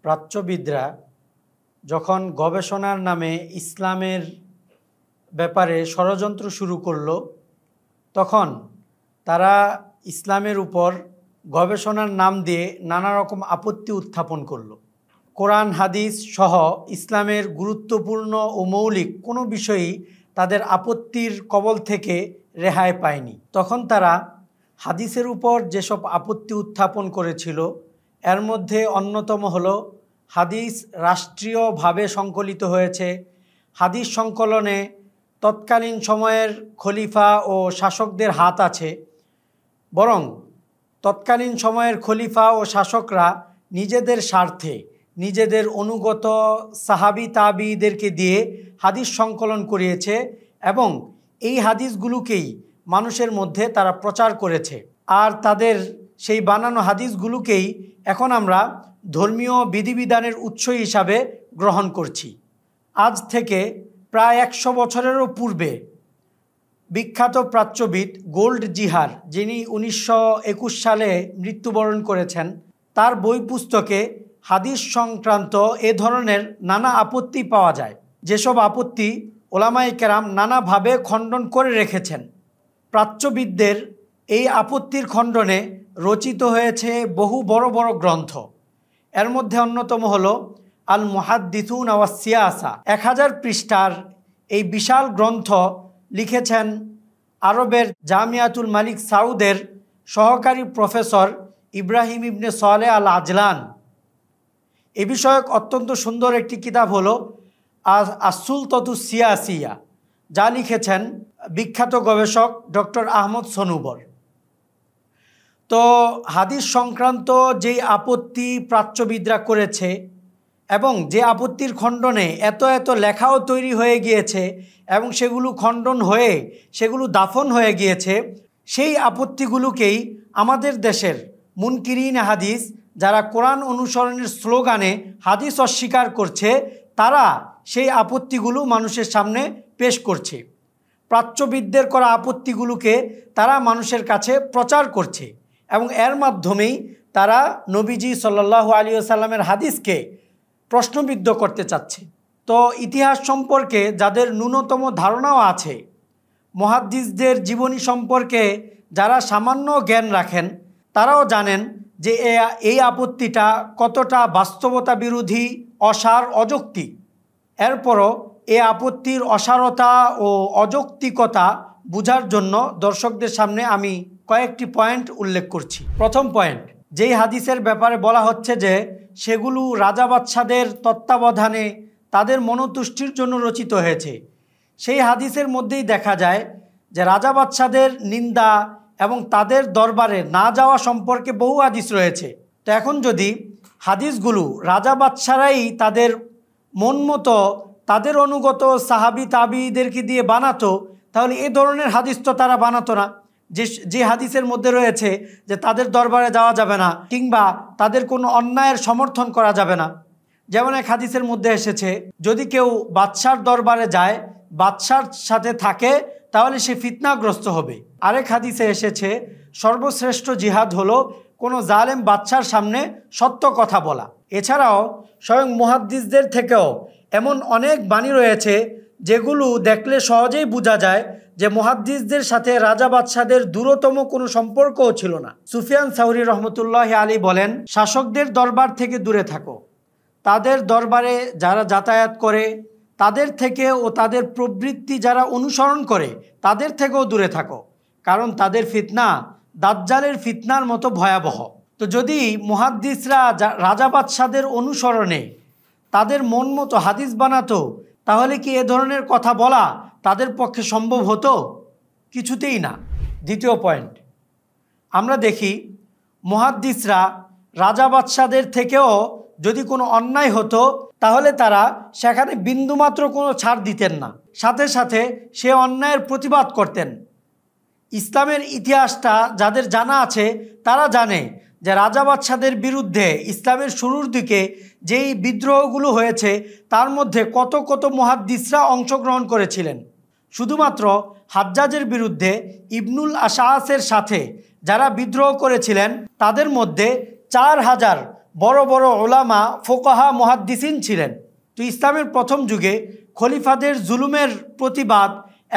প্রাচ্যবিদরা যখন গবেষণার নামে ইসলামের ব্যাপারে ষড়যন্ত্র শুরু করলো, তখন তারা ইসলামের উপর গবেষণার নাম দিয়ে নানা রকম আপত্তি উত্থাপন করলো। কোরআন হাদিস সহ ইসলামের গুরুত্বপূর্ণ ও মৌলিক কোনো বিষয়ই তাদের আপত্তির কবল থেকে রেহাই পায়নি। তখন তারা হাদিসের উপর যেসব আপত্তি উত্থাপন করেছিল, এর মধ্যে অন্যতম হলো হাদিস রাষ্ট্রীয়ভাবে সংকলিত হয়েছে। হাদিস সংকলনে তৎকালীন সময়ের খলিফা ও শাসকদের হাত আছে, বরং তৎকালীন সময়ের খলিফা ও শাসকরা নিজেদের স্বার্থে নিজেদের অনুগত সাহাবি তাবিদেরকে দিয়ে হাদিস সংকলন করিয়েছে এবং এই হাদিসগুলোকেই মানুষের মধ্যে তারা প্রচার করেছে। আর তাদের সেই বানানো হাদিসগুলোকেই এখন আমরা ধর্মীয় বিধিবিধানের উৎস হিসাবে গ্রহণ করছি। আজ থেকে প্রায় 100 বছরেরও পূর্বে বিখ্যাত প্রাচ্যবিদ গোল্ডজিহার, যিনি 1921 সালে মৃত্যুবরণ করেছেন, তার বই পুস্তকে হাদিস সংক্রান্ত এ ধরনের নানা আপত্তি পাওয়া যায়, যেসব আপত্তি ওলামায়ে কেরাম নানাভাবে খণ্ডন করে রেখেছেন। প্রাচ্যবিদদের এই আপত্তির খণ্ডনে রচিত হয়েছে বহু বড় বড় গ্রন্থ। এর মধ্যে অন্যতম হলো আল মুহাদ্দিসুন ওয়াস সিয়াসা। 1000 পৃষ্ঠার এই বিশাল গ্রন্থ লিখেছেন আরবের জামিয়াতুল মালিক সাউদের সহকারী প্রফেসর ইব্রাহিম ইবনে সালেহ আল আজলান। এ বিষয়ক অত্যন্ত সুন্দর একটি কিতাব হলো আস-সুলতাতুস সিয়াসিয়া, যা লিখেছেন বিখ্যাত গবেষক ডক্টর আহমদ সনুবর। তো হাদিস সংক্রান্ত যেই আপত্তি প্রাচ্যবিদরা করেছে এবং যে আপত্তির খণ্ডনে এত এত লেখাও তৈরি হয়ে গিয়েছে এবং সেগুলো খণ্ডন হয়ে সেগুলো দাফন হয়ে গিয়েছে, সেই আপত্তিগুলোকেই আমাদের দেশের মুনকিরিন হাদিস, যারা কোরআন অনুসরণের স্লোগানে হাদিস অস্বীকার করছে, তারা সেই আপত্তিগুলো মানুষের সামনে পেশ করছে। প্রাচ্যবিদদের করা আপত্তিগুলোকে তারা মানুষের কাছে প্রচার করছে এবং এর মাধ্যমেই তারা নবীজি সাল্লাল্লাহু আলাইহি ওয়াসাল্লামের হাদিসকে প্রশ্নবিদ্ধ করতে চাচ্ছে। তো ইতিহাস সম্পর্কে যাদের ন্যূনতম ধারণাও আছে, মুহাদ্দিসদের জীবনী সম্পর্কে যারা সামান্য জ্ঞান রাখেন, তারাও জানেন যে এই আপত্তিটা কতটা বাস্তবতা বিরোধী, অসার, অযৌক্তিক। এরপরও এই আপত্তির অসারতা ও অযৌক্তিকতা বোঝার জন্য দর্শকদের সামনে আমি কয়েকটি পয়েন্ট উল্লেখ করছি। প্রথম পয়েন্ট, যেই হাদিসের ব্যাপারে বলা হচ্ছে যে সেগুলো রাজা বাদশাদের তত্ত্বাবধানে তাদের মনোতুষ্টির জন্য রচিত হয়েছে, সেই হাদিসের মধ্যেই দেখা যায় যে রাজা বাদশাদের নিন্দা এবং তাদের দরবারে না যাওয়া সম্পর্কে বহু হাদিস রয়েছে। তো এখন যদি হাদিসগুলো রাজা বাদশারাই তাদের মন মতো তাদের অনুগত সাহাবি তাবিদেরকে দিয়ে বানাতো, তাহলে এ ধরনের হাদিস তো তারা বানাতো না। যে হাদিসের মধ্যে রয়েছে যে তাদের দরবারে যাওয়া যাবে না কিংবা তাদের কোনো অন্যায়ের সমর্থন করা যাবে না। যেমন এক হাদিসের মধ্যে এসেছে, যদি কেউ বাদশার দরবারে যায়, বাদশার সাথে থাকে, তাহলে সে ফিতনাগ্রস্ত হবে। আরেক হাদিসে এসেছে, সর্বশ্রেষ্ঠ জিহাদ হলো কোনো জালেম বাদশার সামনে সত্য কথা বলা। এছাড়াও স্বয়ং মুহাদ্দিসদের থেকেও এমন অনেক বাণী রয়েছে যেগুলো দেখলে সহজেই বোঝা যায় যে মুহাদ্দিসদের সাথে রাজা বাদশাদের দূরতম কোনো সম্পর্কও ছিল না। সুফিয়ান সাউরি রহমতুল্লাহি আলাইহি বলেন, শাসকদের দরবার থেকে দূরে থাকো, তাদের দরবারে যারা যাতায়াত করে তাদের থেকে ও তাদের প্রবৃত্তি যারা অনুসরণ করে তাদের থেকেও দূরে থাকো, কারণ তাদের ফিতনা দাজ্জালের ফিতনার মতো ভয়াবহ। তো যদি মুহাদ্দিসরা রাজা বাদশাদের অনুসরণে তাদের মন মতো হাদিস বানাতো, তাহলে কি এ ধরনের কথা বলা তাদের পক্ষে সম্ভব হতো? কিছুতেই না। দ্বিতীয় পয়েন্ট, আমরা দেখি মুহাদ্দিসরা রাজা বাদশাদের থেকেও যদি কোনো অন্যায় হতো, তাহলে তারা সেখানে বিন্দুমাত্র কোনো ছাড় দিতেন না, সাথে সাথে সে অন্যায়ের প্রতিবাদ করতেন। ইসলামের ইতিহাসটা যাদের জানা আছে তারা জানে যে রাজা বাদশাদের বিরুদ্ধে ইসলামের শুরুর দিকে যেই বিদ্রোহগুলো হয়েছে তার মধ্যে কত কত মুহাদ্দিসরা অংশগ্রহণ করেছিলেন। শুধুমাত্র হাজ্জাজের বিরুদ্ধে ইবনুল আশআসের সাথে যারা বিদ্রোহ করেছিলেন তাদের মধ্যে 4000 বড় বড় ওলামা, ফোকাহা, মুহাদ্দিসিন ছিলেন। তো ইসলামের প্রথম যুগে খলিফাদের জুলুমের প্রতিবাদ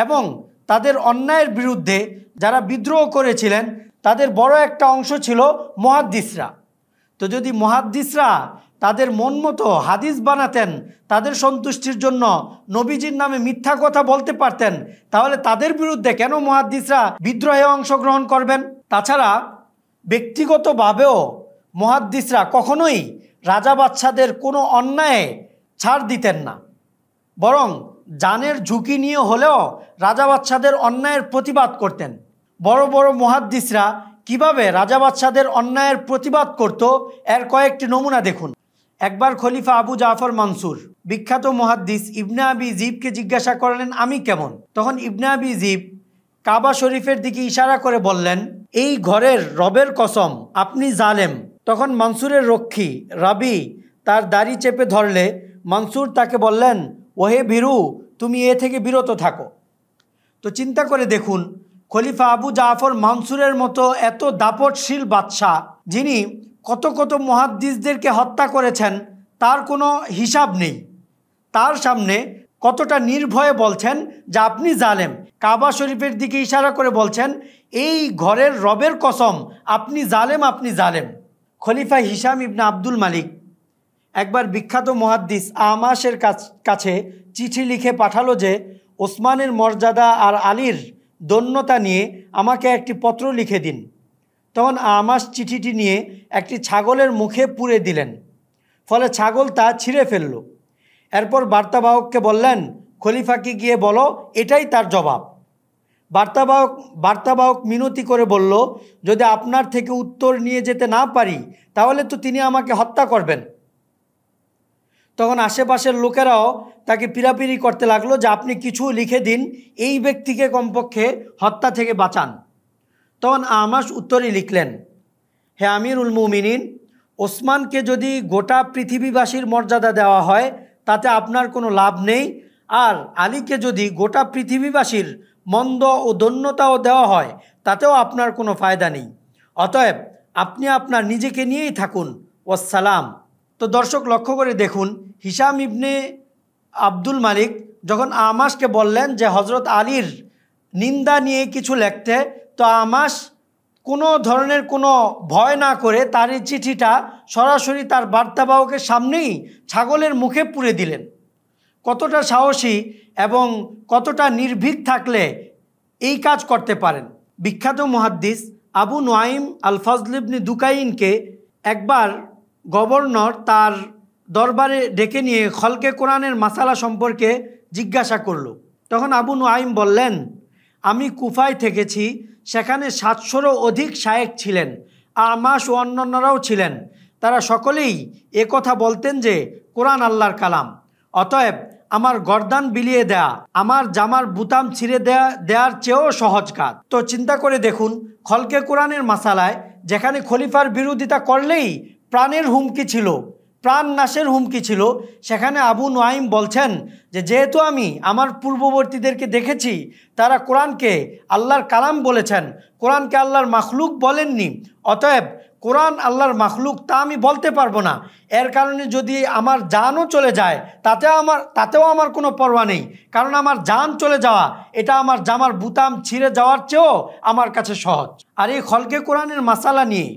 এবং তাদের অন্যায়ের বিরুদ্ধে যারা বিদ্রোহ করেছিলেন তাদের বড় একটা অংশ ছিল মুহাদ্দিসরা। তো যদি মুহাদ্দিসরা তাদের মন মতো হাদিস বানাতেন, তাদের সন্তুষ্টির জন্য নবীজির নামে মিথ্যা কথা বলতে পারতেন, তাহলে তাদের বিরুদ্ধে কেন মুহাদ্দিসরা বিদ্রোহে অংশগ্রহণ করবেন? তাছাড়া ব্যক্তিগতভাবেও মুহাদ্দিসরা কখনোই রাজা বাদশাদের কোনো অন্যায়ে ছাড় দিতেন না, বরং জানের ঝুঁকি নিয়ে হলেও রাজা বাদশাদের অন্যায়ের প্রতিবাদ করতেন। বড় বড় মুহাদ্দিসরা কিভাবে রাজা বাদশাদের অন্যায়ের প্রতিবাদ করত এর কয়েকটি নমুনা দেখুন। একবার খলিফা আবু জাফর মানসুর বিখ্যাত মুহাদ্দিস ইবনে আবি জিবকে জিজ্ঞাসা করলেন, আমি কেমন? তখন ইবনে আবি জিব কাবা শরীফের দিকে ইশারা করে বললেন, এই ঘরের রবের কসম আপনি জালেম। তখন মানসুরের রক্ষী রাবি তার দাড়ি চেপে ধরলে মানসুর তাকে বললেন, ওহে ভীরু, তুমি এ থেকে বিরত থাকো। তো চিন্তা করে দেখুন, খলিফা আবু জাফর মানসুরের মতো এত দাপটশীল বাদশাহ, যিনি কত কত মুহাদ্দিসদেরকে হত্যা করেছেন তার কোনো হিসাব নেই, তার সামনে কতটা নির্ভয়ে বলছেন যে আপনি জালেম। কাবা শরীফের দিকে ইশারা করে বলছেন, এই ঘরের রবের কসম আপনি জালেম, আপনি জালেম। খলিফা হিশাম ইবনে আব্দুল মালিক একবার বিখ্যাত মুহাদ্দিস আমাশের কাছে চিঠি লিখে পাঠালো যে ওসমানের মর্যাদা আর আলীর দন্যতা নিয়ে আমাকে একটি পত্র লিখে দিন। তখন আমাশ চিঠিটি নিয়ে একটি ছাগলের মুখে পুরে দিলেন, ফলে ছাগল তা ছিঁড়ে ফেলল। এরপর বার্তাবাহককে বললেন, খলিফাকে গিয়ে বলো এটাই তার জবাব। বার্তাবাহক মিনতি করে বলল, যদি আপনার থেকে উত্তর নিয়ে যেতে না পারি তাহলে তো তিনি আমাকে হত্যা করবেন। তখন আশেপাশের লোকেরাও তাকে পিরাপিরি করতে লাগলো যে আপনি কিছু লিখে দিন, এই ব্যক্তিকে কমপক্ষে হত্যা থেকে বাঁচান। তখন আমাশ উত্তরে লিখলেন, হে আমিরুল মুমিনিন, ওসমানকে যদি গোটা পৃথিবীবাসীর মর্যাদা দেওয়া হয় তাতে আপনার কোনো লাভ নেই, আর আলীকে যদি গোটা পৃথিবীবাসীর মন্দ ও দন্যতাও দেওয়া হয় তাতেও আপনার কোনো ফায়দা নেই। অতএব আপনি আপনার নিজেকে নিয়েই থাকুন, ওয়াসসালাম। তো দর্শক লক্ষ্য করে দেখুন, হিশাম ইবনে আব্দুল মালিক যখন আমাশকে বললেন যে হজরত আলীর নিন্দা নিয়ে কিছু লিখতে, তো আমাশ কোনো ধরনের কোনো ভয় না করে তার এই চিঠিটা সরাসরি তার বার্তাবাহকের সামনেই ছাগলের মুখে পুরে দিলেন। কতটা সাহসী এবং কতটা নির্ভীক থাকলে এই কাজ করতে পারেন। বিখ্যাত মুহাদ্দিস আবু নুআইম আল ফজল ইবনে দুকাইনকে একবার গভর্নর তার দরবারে ডেকে নিয়ে খলকে কোরআনের মাসালা সম্পর্কে জিজ্ঞাসা করল। তখন আবু নুআইম বললেন, আমি কুফায় থেকেছি, সেখানে 700-রও অধিক শায়েখ ছিলেন, আমাশ ও অন্যান্যরাও ছিলেন। তারা সকলেই কথা বলতেন যে কোরআন আল্লাহর কালাম। অতএব আমার গর্দান বিলিয়ে দেয়া আমার জামার বুতাম ছিঁড়ে দেওয়ার চেয়েও সহজ কাজ। তো চিন্তা করে দেখুন, খলকে কোরআনের মাসালায় যেখানে খলিফার বিরোধিতা করলেই প্রাণের হুমকি ছিল, প্রাণ নাশের হুমকি ছিল, সেখানে আবু নুআইম বলছেন যে যেহেতু আমি আমার পূর্ববর্তীদেরকে দেখেছি তারা কোরআনকে আল্লাহর কালাম বলেছেন, কোরআনকে আল্লাহর মাখলুক বলেননি, অতএব কোরআন আল্লাহর মাখলুক তা আমি বলতে পারবো না। এর কারণে যদি আমার জানও চলে যায় তাতেও আমার কোনো পরোয়া নেই, কারণ আমার জান চলে যাওয়া এটা আমার জামার বুতাম ছিঁড়ে যাওয়ার চেয়েও আমার কাছে সহজ। আর এই খলকে কোরআনের মাসালা নিয়ে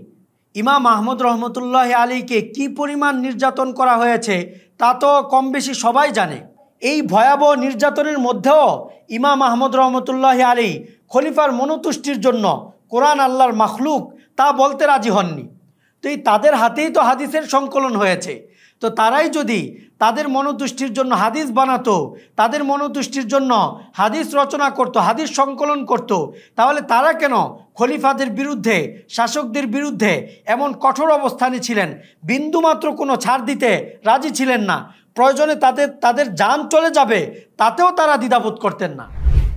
ইমাম আহমদ রহমতুল্লাহ আলীকে কি পরিমাণ নির্যাতন করা হয়েছে তা তো কম বেশি সবাই জানে। এই ভয়াবহ নির্যাতনের মধ্যেও ইমাম আহমদ রহমতুল্লাহ আলী খলিফার মনোতুষ্টির জন্য কোরআন আল্লাহর মাখলুক তা বলতে রাজি হননি। তো এই তাদের হাতেই তো হাদিসের সংকলন হয়েছে, তো তারাই যদি তাদের মনোতুষ্টির জন্য হাদিস বানাতো, তাদের মনোতুষ্টির জন্য হাদিস রচনা করত, হাদিস সংকলন করত, তাহলে তারা কেন খলিফাদের বিরুদ্ধে, শাসকদের বিরুদ্ধে এমন কঠোর অবস্থানে ছিলেন? বিন্দুমাত্র কোনো ছাড় দিতে রাজি ছিলেন না। প্রয়োজনে তাদের জান চলে যাবে তাতেও তারা দ্বিধাবোধ করতেন না।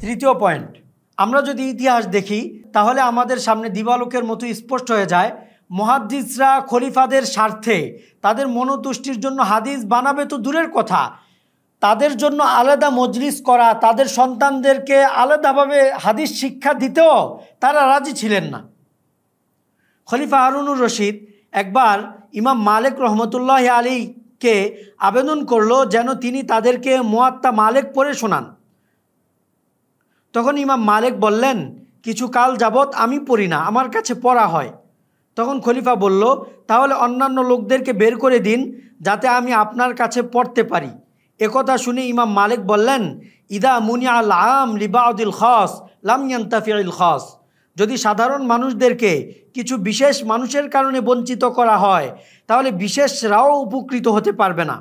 তৃতীয় পয়েন্ট, আমরা যদি ইতিহাস দেখি তাহলে আমাদের সামনে দিবালোকের মতো স্পষ্ট হয়ে যায়, মুহাদ্দিসরা খলিফাদের স্বার্থে তাদের মনোতুষ্টির জন্য হাদিস বানাবে তো দূরের কথা, তাদের জন্য আলাদা মজলিস করা, তাদের সন্তানদেরকে আলাদাভাবে হাদিস শিক্ষা দিতেও তারা রাজি ছিলেন না। খলিফা হারুনুর রশিদ একবার ইমাম মালিক রহমতুল্লাহ আলীকে আবেদন করলো যেন তিনি তাদেরকে মুয়াত্তা মালিক পড়ে শোনান। তখন ইমাম মালিক বললেন, কিছু কাল যাবৎ আমি পড়ি না, আমার কাছে পড়া হয়। তখন খলিফা বলল, তাহলে অন্যান্য লোকদেরকে বের করে দিন যাতে আমি আপনার কাছে পড়তে পারি। একথা শুনে ইমাম মালিক বললেন, ইদা মুনিয়া আল আম লিবাউদিল খাস লাম ইয়ান্তাফিউল খাস, যদি সাধারণ মানুষদেরকে কিছু বিশেষ মানুষের কারণে বঞ্চিত করা হয় তাহলে বিশেষরাও উপকৃত হতে পারবে না।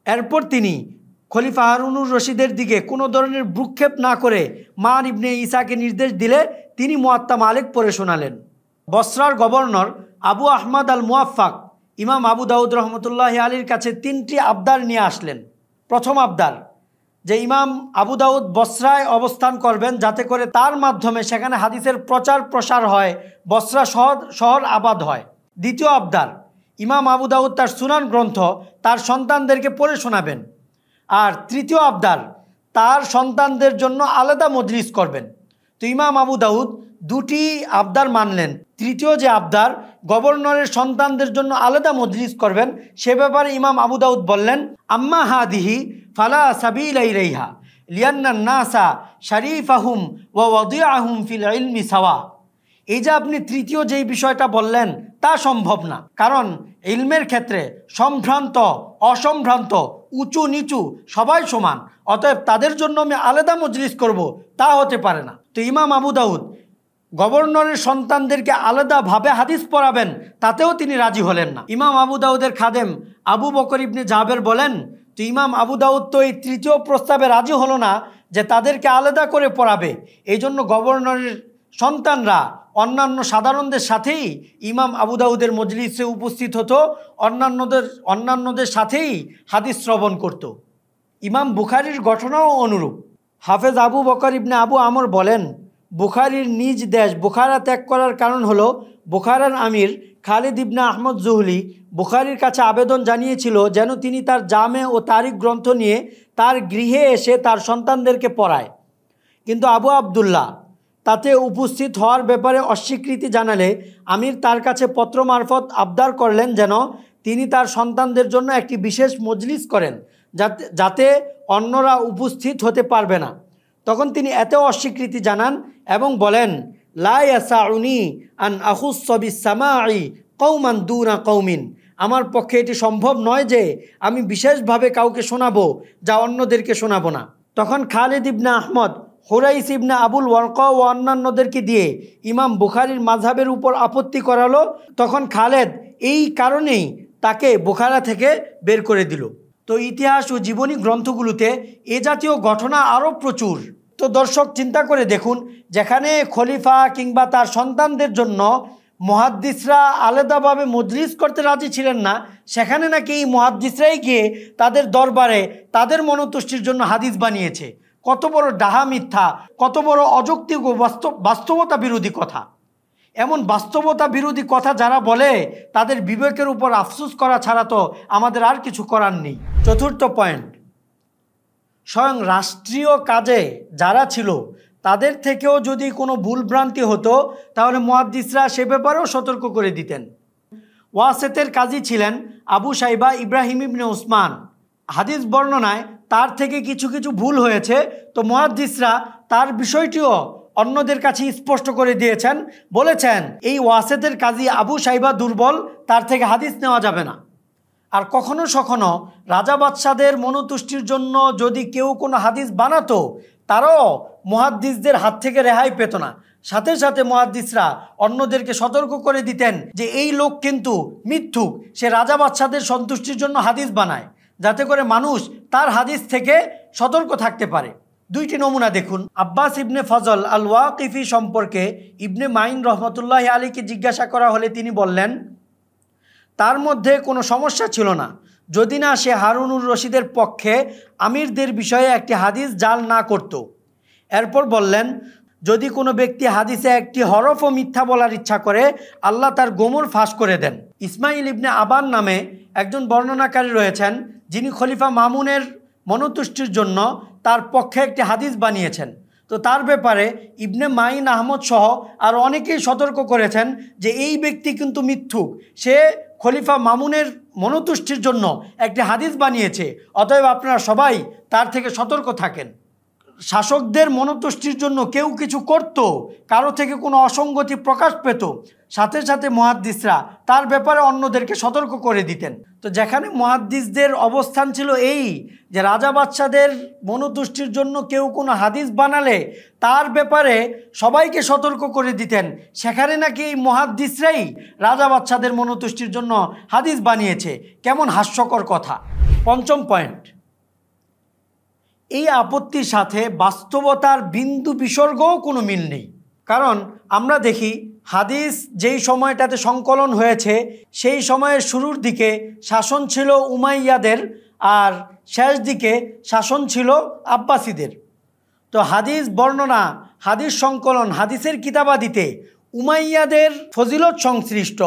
এরপর তিনি খলিফা হারুনুর রশিদের দিকে কোনো ধরনের ভ্রুক্ষেপ না করে মান ইবনে ইসাকে নির্দেশ দিলে তিনি মুয়াত্তা মালিক পড়ে শোনালেন। বসরার গভর্নর আবু আহমদ আল মুয়াফাক ইমাম আবু দাউদ রহমতুল্লাহ আলীর কাছে 3টি আবদার নিয়ে আসলেন। প্রথম আবদার, যে ইমাম আবু দাউদ বসরায় অবস্থান করবেন যাতে করে তার মাধ্যমে সেখানে হাদিসের প্রচার প্রসার হয়, বসরা শহর আবাদ হয়। দ্বিতীয় আবদার, ইমাম আবু দাউদ তার সুনান গ্রন্থ তার সন্তানদেরকে পড়ে শোনাবেন। আর তৃতীয় আবদার, তার সন্তানদের জন্য আলাদা মজলিস করবেন। তো ইমাম আবু দাউদ 2টি আবদার মানলেন। তৃতীয় যে আবদার, গভর্নরের সন্তানদের জন্য আলাদা মজলিস করবেন, সে ব্যাপারে ইমাম আবু দাউদ বললেন, আম্মা হাদিহি ফালা সাবিলা ইলাইহা লিয়ান্নান নাসা শারিফাহুম ওয়া ওয়াদিআহুম ফিল ইলমি সাওয়া। এই যে আপনি তৃতীয় যেই বিষয়টা বললেন তা সম্ভব না, কারণ ইলমের ক্ষেত্রে সম্ভ্রান্ত অসম্ভ্রান্ত উঁচু নিচু সবাই সমান, অতএব তাদের জন্য আমি আলাদা মজলিস করব তা হতে পারে না। তো ইমাম আবু দাউদ গভর্নরের সন্তানদেরকে আলাদাভাবে হাদিস পড়াবেন তাতেও তিনি রাজি হলেন না। ইমাম আবু দাউদের খাদেম আবু বকর ইবনে জাবের বলেন, তো ইমাম আবু দাউদ তো এই তৃতীয় প্রস্তাবে রাজি হলো না যে তাদেরকে আলাদা করে পড়াবে, এই জন্য গভর্নরের সন্তানরা অন্যান্য সাধারণদের সাথেই ইমাম আবু দাউদের মজলিসে উপস্থিত হতো, অন্যান্যদের সাথেই হাদিস শ্রবণ করত। ইমাম বুখারীর ঘটনাও অনুরূপ। হাফেজ আবু বকর ইবনে আবু আমর বলেন, বুখারীর নিজ দেশ বুখারা ত্যাগ করার কারণ হলো বুখারার আমির খালিদ ইবনে আহমদ জুহলি বুখারীর কাছে আবেদন জানিয়েছিল যেন তিনি তার জামে ও তারিখ গ্রন্থ নিয়ে তার গৃহে এসে তার সন্তানদেরকে পড়ায়, কিন্তু আবু আবদুল্লাহ তাতে উপস্থিত হওয়ার ব্যাপারে অস্বীকৃতি জানালে আমির তার কাছে পত্র মারফত আবদার করলেন যেন তিনি তার সন্তানদের জন্য একটি বিশেষ মজলিস করেন যাতে অন্যরা উপস্থিত হতে পারবে না। তখন তিনি এতেও অস্বীকৃতি জানান এবং বলেন, লা ইয়াসাউনি আন আখুস্স বিস-সামাঈ কওমান দুনা কওমিন, আমার পক্ষে এটি সম্ভব নয় যে আমি বিশেষভাবে কাউকে শোনাবো যা অন্যদেরকে শোনাবো না। তখন খালিদ ইবনে আহমদ হুরাইস ইবনে আবুল ওয়ারকা ও অন্যান্যদেরকে দিয়ে ইমাম বুখারীর মাযহাবের উপর আপত্তি করালো। তখন খালেদ এই কারণেই তাকে বুখারা থেকে বের করে দিল। তো ইতিহাস ও জীবনী গ্রন্থগুলোতে এ জাতীয় ঘটনা আরও প্রচুর। তো দর্শক চিন্তা করে দেখুন, যেখানে খলিফা কিংবা তার সন্তানদের জন্য মুহাদ্দিসরা আলাদাভাবে মজলিস করতে রাজি ছিলেন না, সেখানে নাকি এই মুহাদ্দিসরাই গিয়ে তাদের দরবারে তাদের মনোতুষ্টির জন্য হাদিস বানিয়েছে। কত বড় ডাহা মিথ্যা, কত বড় অযৌক্তিক ও বাস্তবতা বিরোধী কথা। এমন বাস্তবতা বিরোধী কথা যারা বলে তাদের বিবেকের উপর আফসোস করা ছাড়া তো আমাদের আর কিছু করার নেই। চতুর্থ পয়েন্ট, স্বয়ং রাষ্ট্রীয় কাজে যারা ছিল তাদের থেকেও যদি কোনো ভুলভ্রান্তি হতো তাহলে মুহাদ্দিসরা সে ব্যাপারেও সতর্ক করে দিতেন। ওয়াসেতের কাজী ছিলেন আবু সাইবা ইব্রাহিম ইবনে উসমান। হাদিস বর্ণনায় তার থেকে কিছু কিছু ভুল হয়েছে, তো মুহাদ্দিসরা তার বিষয়টিও অন্যদের কাছে স্পষ্ট করে দিয়েছেন, বলেছেন এই ওয়াসেতের কাজী আবু সাইবা দুর্বল, তার থেকে হাদিস নেওয়া যাবে না। আর কখনো কখনো রাজা বাদশাদের মনোতুষ্টির জন্য যদি কেউ কোনো হাদিস বানাতো তারাও মুহাদ্দিসদের হাত থেকে রেহাই পেত না, সাথে সাথে মুহাদ্দিসরা অন্যদেরকে সতর্ক করে দিতেন যে এই লোক কিন্তু মিথ্যুক, সে রাজা বাদশাদের সন্তুষ্টির জন্য হাদিস বানায়, যাতে করে মানুষ তার হাদিস থেকে সতর্ক থাকতে পারে। 2টি নমুনা দেখুন। আব্বাস ইবনে ফজল আল ওয়াকিফি সম্পর্কে ইবনে মাইন রহমতুল্লাহ আলীকে জিজ্ঞাসা করা হলে তিনি বললেন, তার মধ্যে কোনো সমস্যা ছিল না যদি না সে হারুনুর রশিদের পক্ষে আমিরদের বিষয়ে একটি হাদিস জাল না করত। এরপর বললেন, যদি কোনো ব্যক্তি হাদিসে একটি হরফও মিথ্যা বলার ইচ্ছা করে আল্লাহ তার গোমর ফাঁস করে দেন। ইসমাইল ইবনে আবান নামে একজন বর্ণনাকারী রয়েছেন যিনি খলিফা মামুনের মনোতুষ্টির জন্য তার পক্ষে একটি হাদিস বানিয়েছেন। তো তার ব্যাপারে ইবনে মাইন আহমদ সহ আর অনেকেই সতর্ক করেছেন যে এই ব্যক্তি কিন্তু মিথ্যুক, সে খলিফা মামুনের মনোতুষ্টির জন্য একটি হাদিস বানিয়েছে, অতএব আপনারা সবাই তার থেকে সতর্ক থাকেন। শাসকদের মনোতুষ্টির জন্য কেউ কিছু করত, কারো থেকে কোনো অসঙ্গতি প্রকাশ পেত, সাথে সাথে মুহাদ্দিসরা তার ব্যাপারে অন্যদেরকে সতর্ক করে দিতেন। তো যেখানে মুহাদ্দিসদের অবস্থান ছিল এই যে রাজা বাদশাদের মনোতুষ্টির জন্য কেউ কোনো হাদিস বানালে তার ব্যাপারে সবাইকে সতর্ক করে দিতেন, সেখানে নাকি এই মুহাদ্দিসরাই রাজা বাদশাদের মনোতুষ্টির জন্য হাদিস বানিয়েছে। কেমন হাস্যকর কথা। পঞ্চম পয়েন্ট, এই আপত্তির সাথে বাস্তবতার বিন্দু বিসর্গও কোনো মিল নেই। কারণ আমরা দেখি হাদিস যেই সময়টাতে সংকলন হয়েছে সেই সময়ের শুরুর দিকে শাসন ছিল উমাইয়াদের আর শেষ দিকে শাসন ছিল আব্বাসীদের। তো হাদিস বর্ণনা, হাদিস সংকলন, হাদিসের কিতাবাদিতে উমাইয়াদের ফজিলত সংশ্লিষ্ট,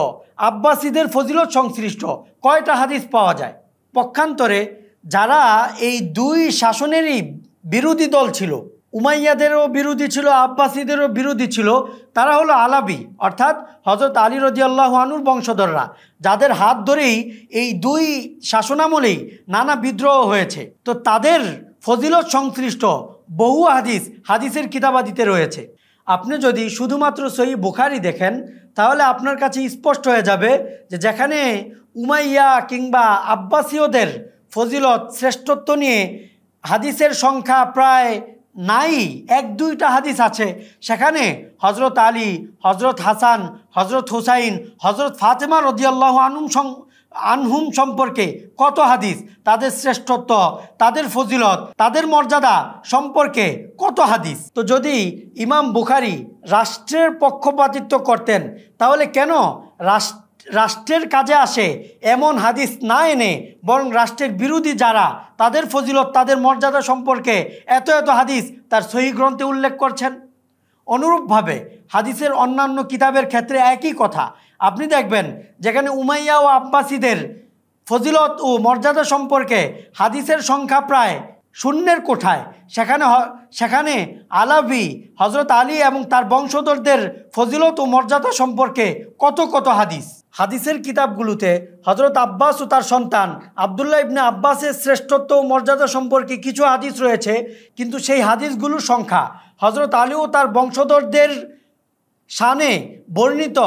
আব্বাসীদের ফজিলত সংশ্লিষ্ট কয়টা হাদিস পাওয়া যায়? পক্ষান্তরে যারা এই দুই শাসনেরই বিরোধী দল ছিল, উমাইয়াদেরও বিরোধী ছিল, আব্বাসীদেরও বিরোধী ছিল, তারা হলো আলাবি, অর্থাৎ হযরত আলী রাদিয়াল্লাহু আনহুর বংশধররা, যাদের হাত ধরেই এই দুই শাসনামলেই নানা বিদ্রোহ হয়েছে। তো তাদের ফজিলত সংশ্লিষ্ট বহু হাদিসের কিতাবাদিতে রয়েছে। আপনি যদি শুধুমাত্র সহিহ বুখারী দেখেন তাহলে আপনার কাছে স্পষ্ট হয়ে যাবে যে যেখানে উমাইয়া কিংবা আব্বাসীয়দের ফজিলত শ্রেষ্ঠত্ব নিয়ে হাদিসের সংখ্যা প্রায় নাই, এক দুইটা হাদিস আছে, সেখানে হজরত আলী, হজরত হাসান, হজরত হুসাইন, হজরত ফাতেমা রাদিয়াল্লাহু আনহুম সম্পর্কে কত হাদিস, তাদের শ্রেষ্ঠত্ব, তাদের ফজিলত, তাদের মর্যাদা সম্পর্কে কত হাদিস। তো যদি ইমাম বুখারী রাষ্ট্রের পক্ষপাতিত্ব করতেন তাহলে কেন রাষ্ট্রের কাজে আসে এমন হাদিস না এনে বরং রাষ্ট্রের বিরোধী যারা, তাদের ফজিলত, তাদের মর্যাদা সম্পর্কে এত এত হাদিস তার সহিহ গ্রন্থে উল্লেখ করছেন? অনুরূপভাবে হাদিসের অন্যান্য কিতাবের ক্ষেত্রে একই কথা। আপনি দেখবেন যেখানে উমাইয়া ও আব্বাসীদের ফজিলত ও মর্যাদা সম্পর্কে হাদিসের সংখ্যা প্রায় শূন্যের কোঠায়, সেখানে আলাবি, হজরত আলী এবং তার বংশধরদের ফজিলত ও মর্যাদা সম্পর্কে কত কত হাদিস। হাদিসের কিতাবগুলোতে হজরত আব্বাস ও তার সন্তান আবদুল্লাহ ইবনে আব্বাসের শ্রেষ্ঠত্ব ও মর্যাদা সম্পর্কে কিছু হাদিস রয়েছে, কিন্তু সেই হাদিসগুলোর সংখ্যা হজরত আলী ও তার বংশধরদের শানে বর্ণিত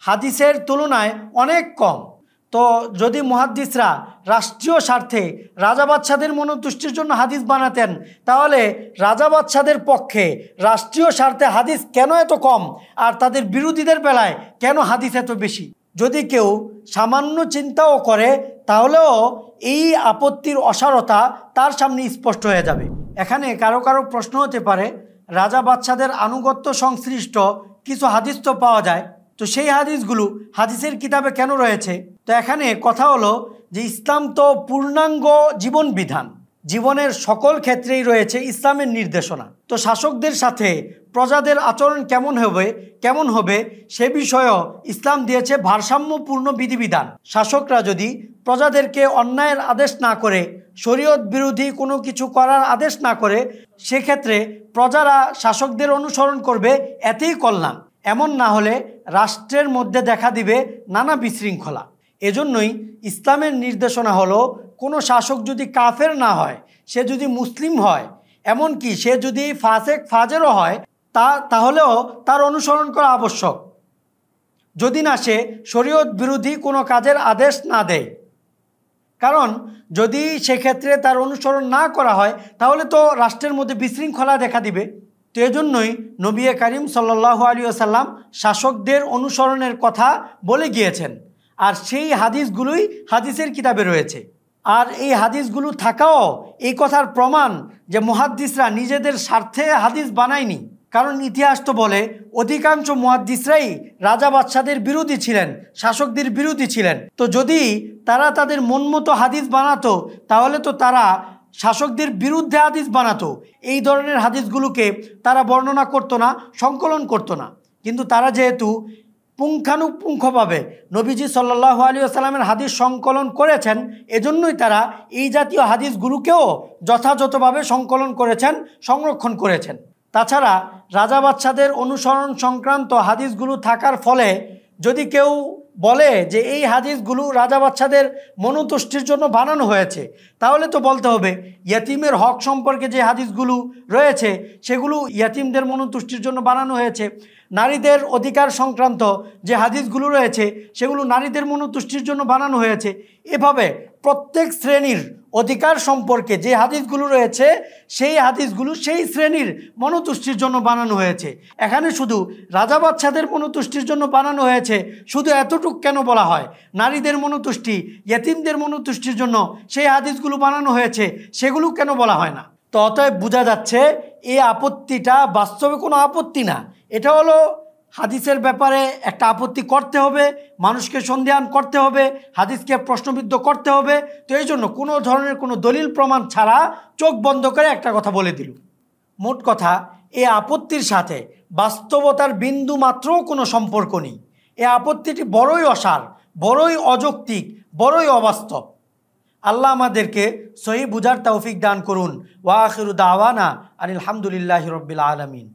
হাদিসের তুলনায় অনেক কম। তো যদি মুহাদ্দিসরা রাষ্ট্রীয় স্বার্থে রাজা বাদশাদের মনোতুষ্টির জন্য হাদিস বানাতেন তাহলে রাজা বাদশাদের পক্ষে রাষ্ট্রীয় স্বার্থে হাদিস কেন এত কম আর তাদের বিরোধীদের বেলায় কেন হাদিস এত বেশি? যদি কেউ সামান্য চিন্তাও করে তাহলেও এই আপত্তির অসারতা তার সামনে স্পষ্ট হয়ে যাবে। এখানে কারো কারো প্রশ্ন হতে পারে, রাজা বাদশাদের আনুগত্য সংশ্লিষ্ট কিছু হাদিস তো পাওয়া যায়, তো সেই হাদিসগুলো হাদিসের কিতাবে কেন রয়েছে? তো এখানে কথা হলো যে ইসলাম তো পূর্ণাঙ্গ জীবন বিধান, জীবনের সকল ক্ষেত্রেই রয়েছে ইসলামের নির্দেশনা। তো শাসকদের সাথে প্রজাদের আচরণ কেমন হবে সে বিষয়েও ইসলাম দিয়েছে ভারসাম্যপূর্ণ বিধিবিধান। শাসকরা যদি প্রজাদেরকে অন্যায়ের আদেশ না করে, শরীয়ত বিরোধী কোনো কিছু করার আদেশ না করে, সেক্ষেত্রে প্রজারা শাসকদের অনুসরণ করবে, এতেই কল্যাণ। এমন না হলে রাষ্ট্রের মধ্যে দেখা দিবে নানা বিশৃঙ্খলা। এজন্যই ইসলামের নির্দেশনা হলো কোনো শাসক যদি কাফের না হয়, সে যদি মুসলিম হয়, এমনকি সে যদি ফাজেরও হয়, তাহলেও তার অনুসরণ করা আবশ্যক, যদি না সে শরীয়ত বিরোধী কোনো কাজের আদেশ না দেয়। কারণ যদি সেক্ষেত্রে তার অনুসরণ না করা হয় তাহলে তো রাষ্ট্রের মধ্যে বিশৃঙ্খলা দেখা দিবে। তো এজন্যই নবী করিম সাল্লাল্লাহু আলাইহি ওয়াসাল্লাম শাসকদের অনুসরণের কথা বলে গিয়েছেন, আর সেই হাদিসগুলোই হাদিসের কিতাবে রয়েছে। আর এই হাদিসগুলো থাকাও এই কথার প্রমাণ যে মুহাদ্দিসরা নিজেদের স্বার্থে হাদিস বানায়নি। কারণ ইতিহাস তো বলে অধিকাংশ মুহাদ্দিসরাই রাজা বাদশাদের বিরোধী ছিলেন, শাসকদের বিরোধী ছিলেন। তো যদি তারা তাদের মন মতো হাদিস বানাতো তাহলে তো তারা শাসকদের বিরুদ্ধে হাদিস বানাতো, এই ধরনের হাদিসগুলোকে তারা বর্ণনা করতো না, সংকলন করতো না। কিন্তু তারা যেহেতু পুঙ্খানুপুঙ্খভাবে নবীজি সাল্লাল্লাহু আলাইহি ওয়াসাল্লামের হাদিস সংকলন করেছেন, এজন্যই তারা এই জাতীয় হাদিসগুলোকেও যথাযথভাবে সংকলন করেছেন, সংরক্ষণ করেছেন। তাছাড়া রাজা বাদশাদের অনুসরণ সংক্রান্ত হাদিসগুলো থাকার ফলে যদি কেউ বলে যে এই হাদিসগুলো রাজা বাচ্চাদের মনোতুষ্টির জন্য বানানো হয়েছে, তাহলে তো বলতে হবে ইয়াতিমের হক সম্পর্কে যে হাদিসগুলো রয়েছে সেগুলো ইয়াতিমদের মনোতুষ্টির জন্য বানানো হয়েছে। নারীদের অধিকার সংক্রান্ত যে হাদিসগুলো রয়েছে সেগুলো নারীদের মনোতুষ্টির জন্য বানানো হয়েছে। এভাবে প্রত্যেক শ্রেণীর অধিকার সম্পর্কে যে হাদিসগুলো রয়েছে সেই হাদিসগুলো সেই শ্রেণীর মনোতুষ্টির জন্য বানানো হয়েছে। এখানে শুধু রাজা বাচ্চাদের মনোতুষ্টির জন্য বানানো হয়েছে, শুধু এতটুক কেন বলা হয়? নারীদের মনোতুষ্টি, ইয়েতিমদের মনোতুষ্টির জন্য সেই হাদিসগুলো বানানো হয়েছে, সেগুলো কেন বলা হয় না? তো অতএব বোঝা যাচ্ছে এই আপত্তিটা বাস্তবে কোনো আপত্তি না, এটা হলো হাদিসের ব্যাপারে একটা আপত্তি করতে হবে, মানুষকে সন্দেহান করতে হবে, হাদিসকে প্রশ্নবিদ্ধ করতে হবে। তো এই জন্য কোনো ধরনের কোনো দলিল প্রমাণ ছাড়া চোখ বন্ধ করে একটা কথা বলে দিল। মোট কথা, এই আপত্তির সাথে বাস্তবতার বিন্দু মাত্রও কোনো সম্পর্ক নেই। এই আপত্তিটি বড়ই অসার, বড়ই অযৌক্তিক, বড়ই অবাস্তব। আল্লাহ আমাদেরকে সহি বুঝার তৌফিক দান করুন। ওয়া আখিরু দাওয়ানা আনিল হামদুলিল্লাহি রাব্বিল আলামিন।